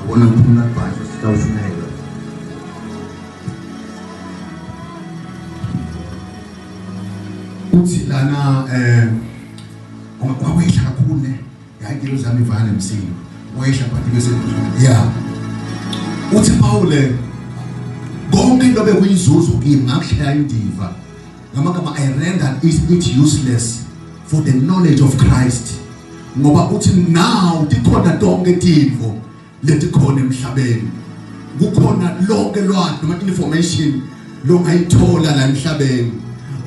Wona kuphuma bhaso sitawushumela. Uthi lana ungawehla kakhulu ne yayikilo zami ivana emsini wehla phansi bese yeah uthi Paul konke into bekuyizuzo kimi ngakushaya indiva ngamagama I render it useless for the knowledge of Christ ngoba uthi now tikhona tonke tintfo letikhona emhlabeni kukhona lonke lwazi noma information longayithola la emhlabeni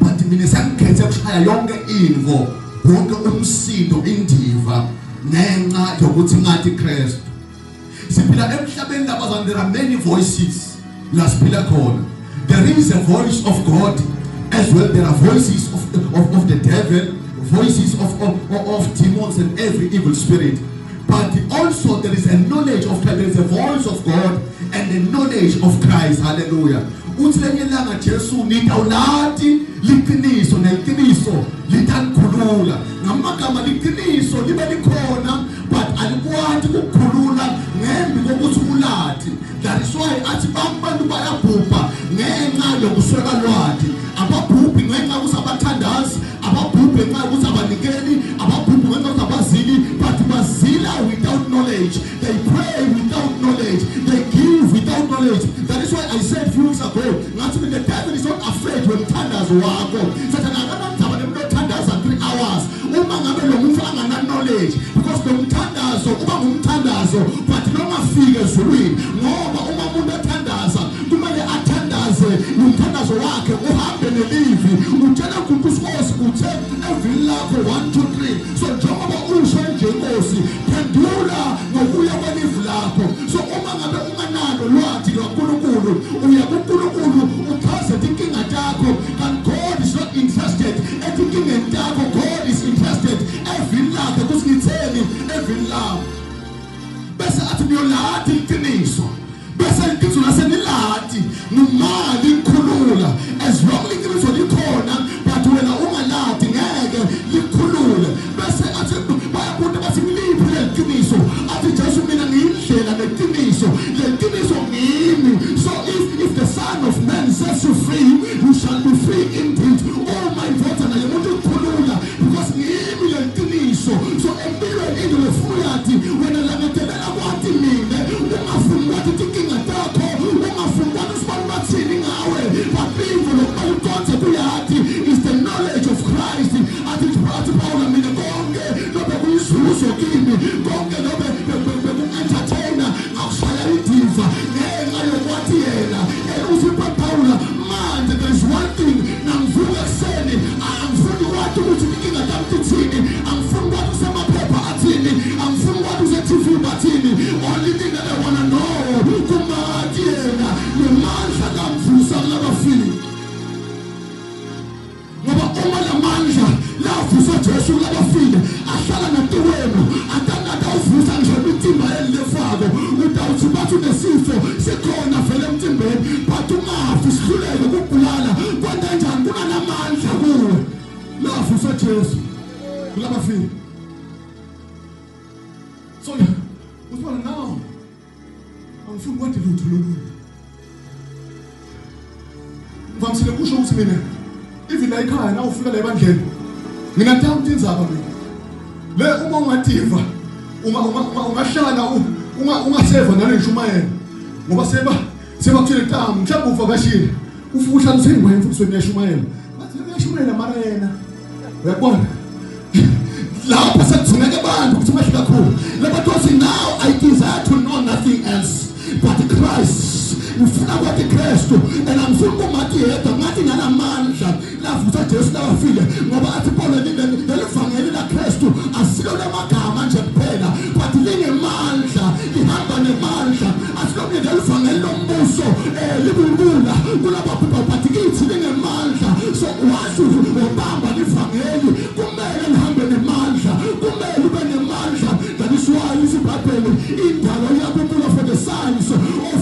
but mina sangikhethe ukushaya yonke info wonke umsindo indiva ngenxa yokuthi ngathi Christ siphila emhlabeni lapha there are many voices la siphila khona there is a voice of God as well there are voices of the devil voices of demons and every evil spirit but also there is a knowledge of Christ there is a voice of God and the knowledge of Christ hallelujah uthi lenye langa Jesu nitawulati liqiniso neqiniso litanikhulula ngamagama liqiniso libe likhona but alikwati ukukhulula ngembi kokuthi ulati that is why athi abantu bayabhubha ngenxa yokuswela lwati ababhubhi ngenxa kusabathandazi ababhubhi ngenxa kusabanikeli ababhubhi ngenxa kusabazili but bazila without knowledge they pray without knowledge they give without knowledge that is why I said few weeks ago ngathi the devil is not afraid when thandazo wakho sathana akanamthaba nemlothandaza 3 hours uma ngabe lo muntu angana knowledge because lo mthandazo uba ngumthandazo but noma fike ezulwini ngoba uma umuntu athandaza kumele athandaze umthandazo wakhe uhambe nelivi utshela kuNkulunkulu uthe evini lakho 1 2 3 so njengoba usho nje Nkosi phendula ngokuya kwelivi lakho so uma ngabe unganalo lwathi loNkulunkulu uya kuNkulunkulu uchaze inkinga yakho and God is not interested enkingeni yakho God is interested evini lakho kusingitheni evini lakho bese athi niyolati iqiniso bese iqiniso lasenilati nimali ikhulula as long iqiniso likhona but wena ungalati ngeke likhulule bese athi bayabuthi bathi ngiliphi leqiniso athi Jesu mina ngiyindlela leqiniso leqiniso ngimi so if the son of man sets you free you shall be free indeed oh my daughter na umuntu ukhulula because ngimi leqiniso so empilweni into efuyati wena langadelela kwathi mina ungafuni wathi inkinga yakho ungafuni wathi sibaluthini ngawe but people lokubalukothe kuyathi is the knowledge of Christ athi Paul mina konke lobe kuyizuzo kimi konke lobe entertainer akushaya idiva ngenxa yokwathi yena uthi Paul manje there is one thing nangivuka kuseni angifuni wathi ukuthi inkinga yakho ithini angifuni wathi usemaphepha athini angifuni wathi use-TV bathini only thing that I want to know kumathi yena nemandla kamvusa labafini ngoba uma lamandla lavusa Jesu labafini ahlala natiwenu atangata uvusa nje imitimba elilefako utawuthi bathi unesifo sikhona vele emtimbeni but ungafi sihluleke ukubulala kwenta njani kunanamandla kuwe lavusa Jesu labafini so usibona now angifuni kwathi lutho lolu ngivamisile kusho ukuthi mina even la ekhaya na ufika la ebandleni mina ngithanda indzaba mina le uma ungativa ungahlala ungaseva nale nshumayelo ngoba sebakuthile ntamo mhlawumbe uvakashile ufika uhlala usengwenya futhi uyashumayela bathi uyashumayela mara yena uyabona lapha sekuzungeke abantu ukuthi bahle kakhulu labantu bathi now I desire to know nothing else but Christ ufuna kwathi Kristu and angifuni kumathi yedwa ngathi nganamandla lavusa Jesu labafile ngoba athi Paul lelivangeli la Kristu asilo lamagama nje kuphela but linemandla lihamba nemandla asilo lelivangeli lombuso libulula kulabaphupa but kithi linemandla so wathi ubamba livangeli kumele lihambe nemandla kumele ube nemandla that is why isibhayibheli indalo yakho for the signs of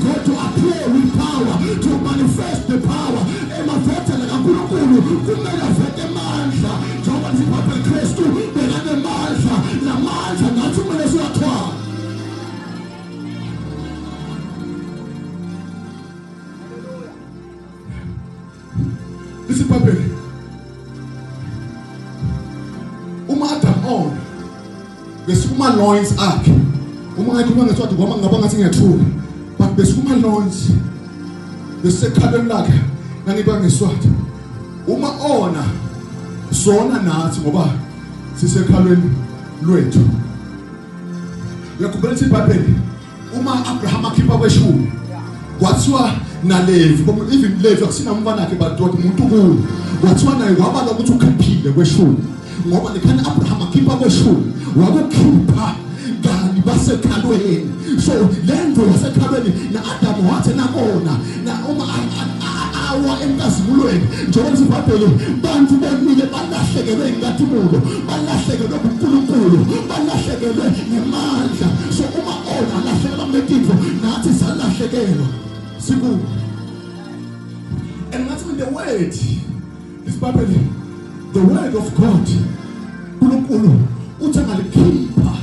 God to appear with power to manifest the power emavethela kaNkulunkulu kumele avete amandla njengoba isibhayibheli Kristu bekanamandla lamandla ngathi kumele siwathwala lithi iBhayibheli uma Adam on besukuma loins akhe uma ngakhuluma ngeswathi ngoba ngaba ngathi ngiyathuka but besukuma loins besekhalweni lakhe nangiba ngeswathi uma ona sona nathi ngoba sisekhalweni lwethu yakubela iBhayibheli uma Abraham akhipha kweshumi kwathiwa naLevi even Levi akusina umfana wakhe but umuntu kulo kwathiwa naye wabala ukuthi ukhiphile kweshumi ngoba lekhana Abraham akhipha kweshumi wakukhipha ngani basekhalweni so lento yasekhalweni na Adam wathi nakona na uma awa emkazimulweni njengoba iBhayibheli bantu bonile balahlekelwe inkathumulo balahlekelwe uNkulunkulu balahlekelwe ngemandla so uma ona alahlekelwa ngetifo nathi salahlekelwa siku and that's when the word is Bible the word of God uNkulunkulu uthi ngalikhipha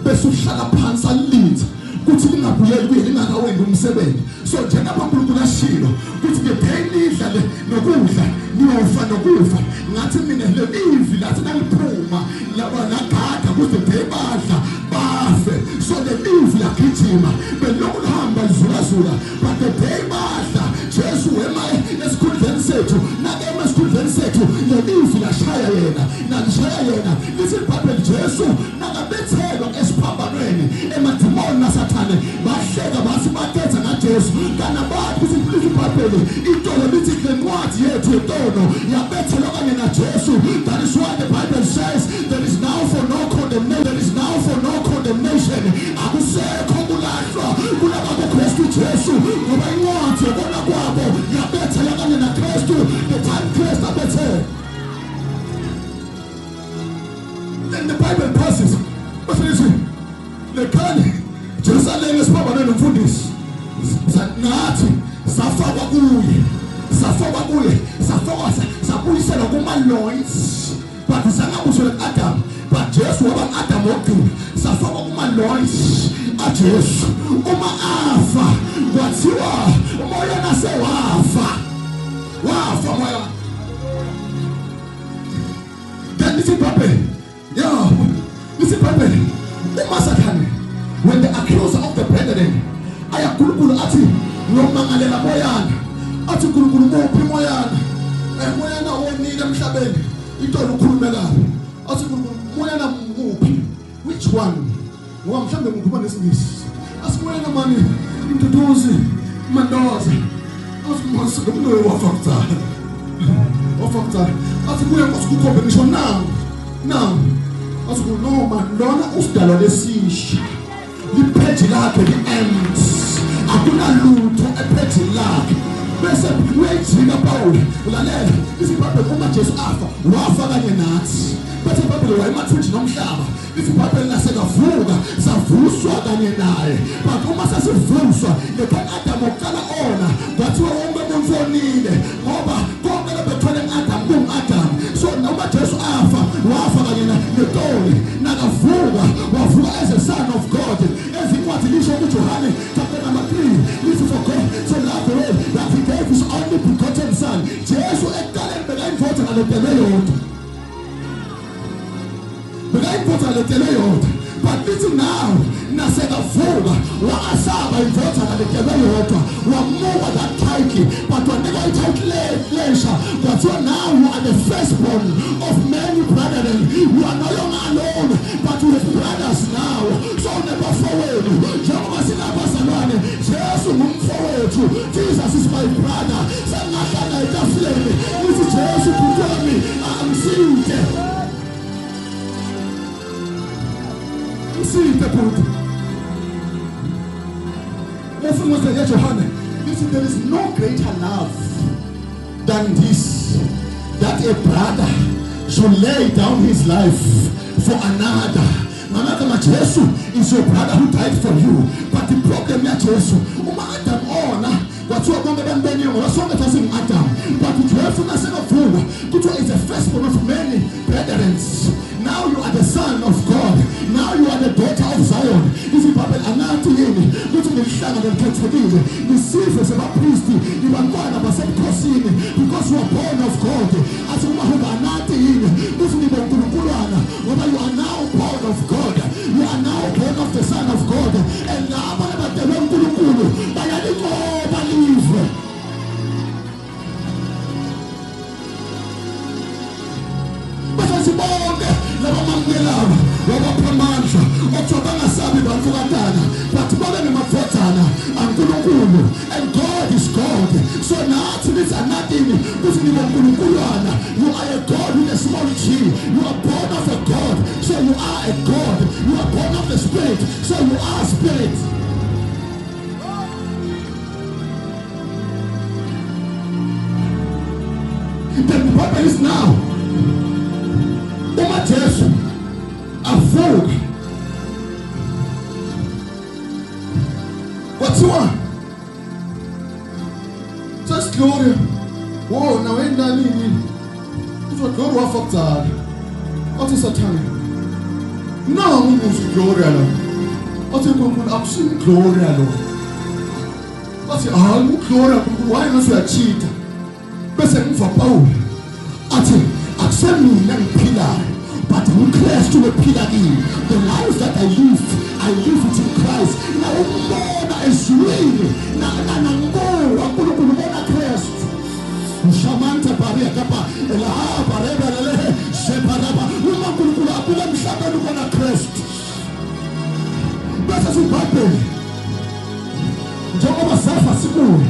bese uhlala phansi alithi kuthi lingabuyeli kuyelingakawenza umsebenzi so njengoba uNkulunkulu ashilo kuthi ngedayilidla le nokudla niyofa nokufa ngathi mina le livi lathi naliphuma laba nagada kuthi bebadla bafe so le livi lakithima belokhu lihamba lizulazula but the day badla Jesu wema esikhundleni sethu nakema esikhundleni sethu le livi lashaya yena nalishaya yena lithi iBhayibheli Jesu nakabethelwa esiphambanweni emadimoni nasathane bahleka bathi batetha ngaJesu kana bathi ukuthi iBhayibheli itolo lithi lencwadi yethu etono yabethelwa kanye naJesu that is why the Bible says there is now for no condemnation there is now for no condemnation akusekho kulahlwa kulabo kuKristu Jesu ngoba incwadi yobona kwabo yabethelwa kanye naKristu the time Christ abethe then the Bible passes but listen lekhani Jerusalem esiphambanweni nomfundisi nathi safakwa kuye sabuyiselwa kuma-loins but sangabuyiselwa ku-Adam but Jesu waba Adam wokugcina safakwa kuma-loins aJesu uma afa kwathiwa umoya nasewafa moya then lithi iBhayibheli lithi iBhayibheli uma Sathane when the accuser of the brethren ayakhulukulu athi ngomangalela moyana athi uNkulunkulu muphi moyana moyana wonile emhlabeni itolo ukhulumekayo athi uNkulunkulu moyana muphi which one ngoba mhlambe ngikhuluma ngesingisi asimoyana mani intuduzi mandoza asimose kunoyo wafakta athi kuya ngosikukhombe ngisho now athi kunoma lona usidalo lesisha liphethi lakhe li-ends akunalutho ephethi lakhe bese uyayijika Pawuli ulalela iBhayibheli uma Jesu wafa kanye nathi bese iBhayibheli wayemathunji nomhlaba iBhayibheli nasekavuka savuswa kanye naye but uma sasivuswa lekhaya Adam oqala ona kwathiwa wonke umuntu onile ngoba konke lebethwele Adam Adam so noma Jesu wafa kanye netoli nakavuka wavuka as a son of God ezincwadi lisho kuJohane chapter number 3 lithi for God so loved the world that he gave his only begotten son Jesu ekuqaleni bekayimvotha ngaletele yodwa but lithi now nasekavuka wakasaba imvotha ngaletele yodwa wamuka that title but wanika i-title lesha kwathiwa now you are the firstborn of many brethren you are no longer alone but you have brothers now so unebafowethu njengoba sinabazalwane Jesu ngumfowethu Jesus is my brother sengahlala etafuleni lithi Jesu bhuti wami amsinde bhuti mufundisi kaJohane lithi there is no greater love than this that a brother should lay down his life for another. Another Jesu is your brother who died for you. But the problem is Jesu. Adam ona watu bonga bambeni wasonga tasi Adam. But Jesu nasema funga. Kuto is the firstborn of many brethren. Now you are the son of God. Now you are the daughter of Zion. If you Bible anati yini kuto nilishanga niliketekile. Nisife sema priesti. Ibangwana basem kosini because you are born of God. uNkulunkulu, and God is God. So nathi nithi anathini kuthi nibonkulukulwana. You are a God with a small g. You are born of a God, so you are a God. You are born of the Spirit, so you are a spirit. The Bible is now uma Jesu avuka kwathiwa just glory. Whoa, na wenda nini kuthiwa glory wafa kudzala athi Sathane no umuzi glory lo athi uNkulunkulu akusini glory lo athi hayi uGlory uNkulunkulu why not uyachita bese ngiva Paul athi akusemina ngiphilayo but uChrist uphila kimi. The life that I live it in Christ. Na umbona ezulwini na ngibona uNkulunkulu ubona Christ. Ushamanta paria kapa la pareba lele separaba uNkulunkulu abuka emhlabeni ubona Christ. Bese siBhayibheli njengoba safa sikule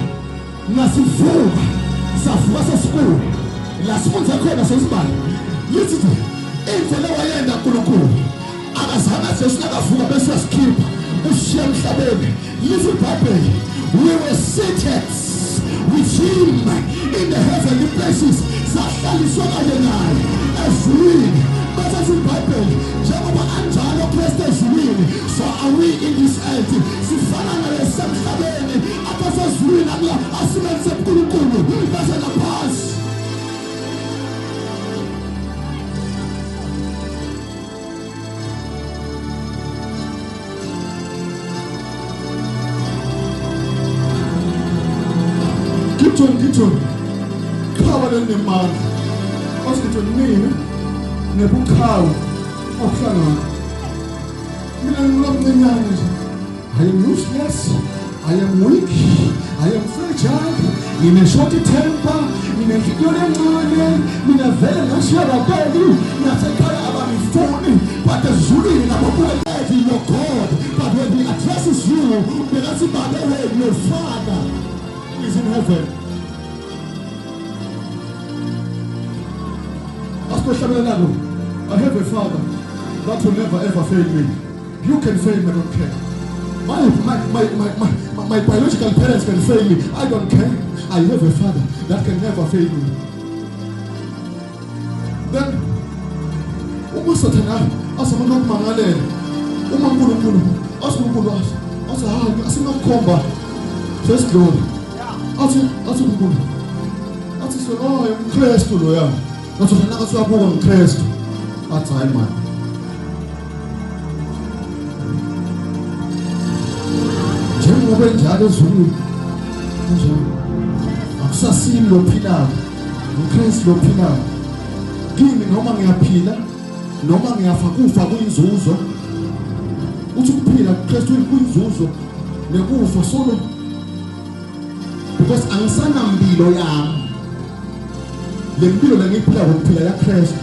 nasivuka safuka sesikule la sifunza khona sesibani lithi indlela wayenda uNkulunkulu akazange sesinakavuka bese sikhipha ushiya emhlabeni. Lithi iBhayibheli we were seated with him in the heavenly places sahlaliswa kanye naye ezulwini. Bese siBhayibheli njengoba anjalo Kristu ezulwini so are we in this earth sifana naye semhlabeni akasezulwini akula asimenze uNkulunkulu bese naphansi. Kitchen khawa lenemandla osithi mina nebukhawu okuhlangana mina ngilomnyenyane nje. I am useless, I am weak, I am fragile, nine short temper, nine fikyo encane, mina vele ngashiya kakhulu nasekhaya abangifuni but ezulwini nabobuka your God. But when he addresses you because your Father is in heaven. I have a Father that will never ever fail me. You can fail me, I don't care. My biological parents can fail me, I don't care. I have a Father that can never fail me. Then, Sathane asamana ukumangalela uma uNkulunkulu asiNkulunkulu asinokukhomba just glory. Athi uNkulunkulu athi so uKristu lo yami. Not to another to on Christ at time man. Jengo benjalo zulu. Akusasini lo phila. uChrist lo phila. Kimi noma ngiyaphila noma ngiyafa kufa kuyinzuzo. Uthi ukuphila uChrist uyinzuzo nekufa solo. Because angisana mpilo yami. Lempilo lengiphila ukuphila ya Christ.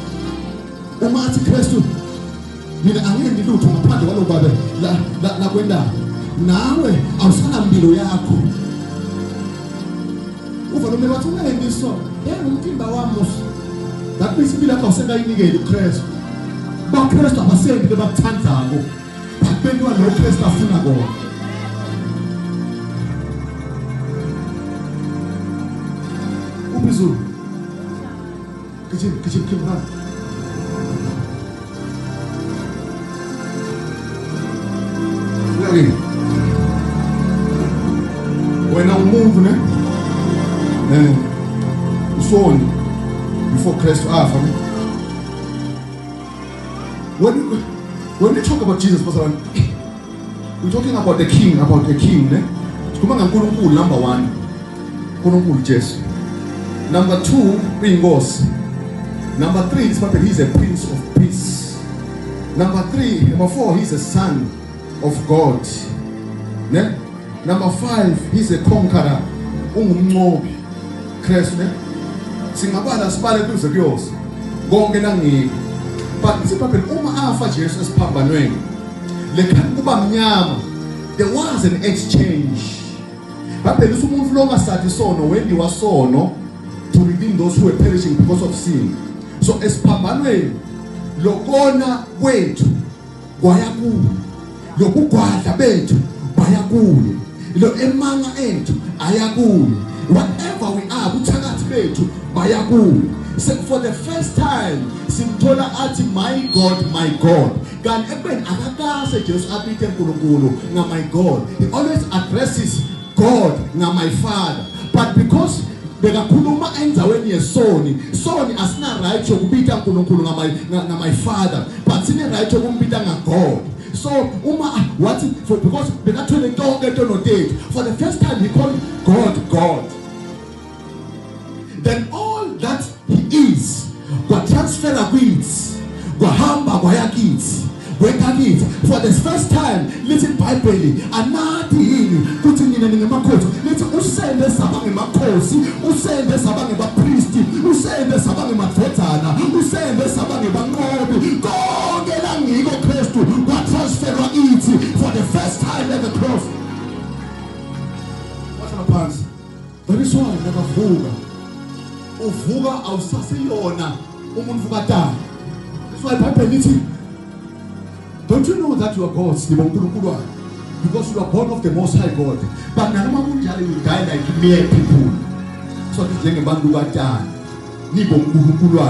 Uma athi Kristu mina angeke ngilutho ngaphandle kwalo babe la kwenda nawe awusana mpilo yakho. Uva lo mebathi ungendiso umtimba wami that means impilo yakho awusengayinikeli uChrist. Ba Christ abasendi lebakuthandako bakubendwa lo Christ afuna kona. Ubizulu Kitchen run. When I move, before Christ when we talk about Jesus, we're talking about the king, number one, Jesus. Number two, Ringos. Number three, he's a prince of peace. Number four, he's a son of God. Number five, he's a conqueror. Christ. Singabala sibale kuze kuyose. Konke nangiki. But uma afa Jesus esiphambanweni. Lekhani kuba mnyama. There was an exchange. babhekisa umuntu lo ongasathi sono wendiwa sono to redeem those who were perishing because of sin. So esiphambanweni lokona kwethu kwaya kulo, lokugwadla bethu kwaya kulo, lo emanga ethu aya kulo, whatever we are kuthakathi bethu baya kulo. So for the first time simthola athi my God kanti ekubeni akakase Jesu apithe uNkulunkulu nga my God. He always addresses God nga my Father, but because bekakhuluma endzaweni yesoni, soni asina right yokubita uNkulunkulu nga my Father, but sine right yokumbita nga God. So what for, because bekathwele tonke ntono tethu, for the first time he called God. Then all that he is kwa transfer kids, kwa hamba kwa yakids, wekakids. For the first time lithi iBhayibheli anathi yini kuthi nina ningemakhosi, lithi usende sabange makhosi, usende sabange bapristi, usende sabange madodana, usende sabange banqobi, konke la ngiko Kristu kwa transfer kids for the first time at the cross. Washa phansi. That is why nakavuka uvuka awusasiyona umuntu ukadala. That's why iBhayibheli lithi, don't you know that you are God's? Because you are born of the Most High God. But nanoma kunjalo you die like mere people. So njengebantu kadala nibo uNkulunkulu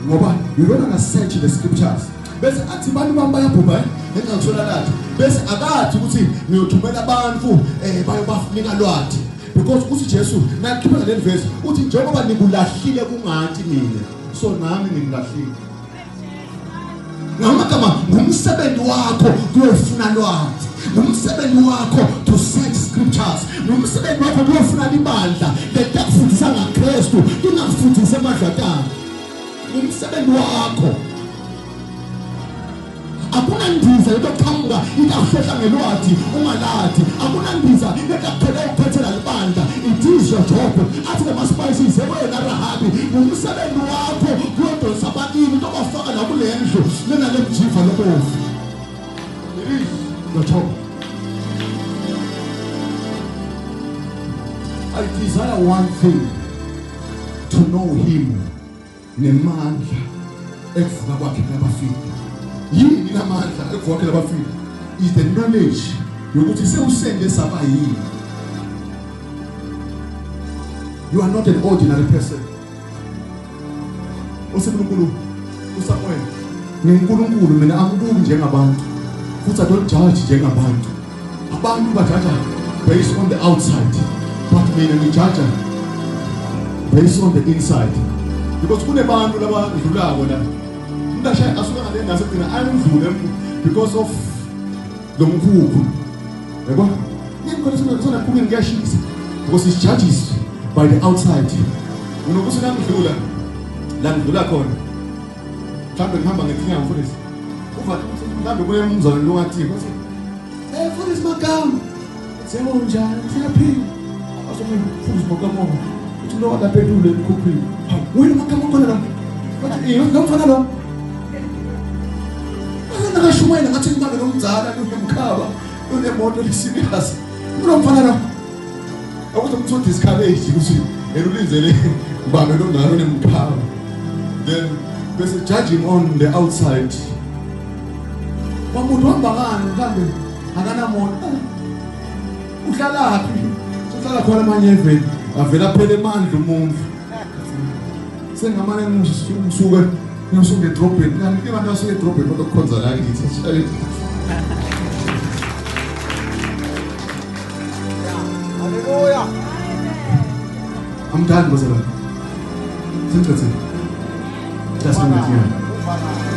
ngoba you don't understand the scriptures. Bese athi bantu bayabhubha engakuthola lathi. Bese akathi ukuthi niyothumela abantu bayobafunika lwathi. Because uthi Jesu nakhipha le verse uthi njengoba nikulahlile kungathi mina, so nami ngikulahlile. Ngakama ngumsebenzi wakho kuyofuna lwazi, ngumsebenzi wakho to search scriptures, ngumsebenzi wakho kuyofuna ibandla lekufundisa ngaKristu, ingafundisa emadlatana. Ngumsebenzi wakho. Akuna ndiza yokuqhamuka ikahlehla ngelwazi ungaladi, akuna ndiza ekaphela ukuphethela libandla. It is your job. Athi the spices wena Rahabi, ngumsebenzi wakho kuyodonsa abakini tobafaka la kulendlu lena lemjiva lobovu. It is your job. I desire one thing, to know him, nemandla ekuvuka kwakhe kwabafika. Yini namandla ekuvuka kwabafika is the knowledge yokuthi sewusende sabayini. You are not an ordinary person. uSinkulunkulu uSamuel ngiNkulunkulu mina angibuki njengabantu futhi I don't judge njengabantu. Abantu bajaja based on the outside, but mina ngijudge based on the inside. Because kunebantu laba idlulako la umntashaya asuka ngale ngasekhona ayimvule because of lo mkhukhu. Yebo ngikho sona kuke ngiyashisa because it judges by the outside. Unokuthi ngidlula la ngidlula khona mhlawumbe ngihamba ngekhaya mfundisi uva mhlawumbe kule mzwana lo ngathi ukuthi mfundisi magama sebo njani siyaphila mfundisi magama uthi lo lapha edule ekhuphini wena magama khona la bathi ngomfana lo nakashumela ngathi ngibambe nomdzala nomkhaba unemoto lesirious unomfana lo akuthi umthothi isikhabeji ukuthi elulizele ngibambe lo ngalo nemkhaba. Then there's a judging on the outside. Wamuntu wambangani mhlambe akana moto uhlala phi uhlala khona manje eveni avela phela emandla umuntu sengamane ngisuke ngisuke edrobheni kanti abantu basuke edrobheni ukukhonza la ngithi haleluya. I'm done with it. That's what I'm doing.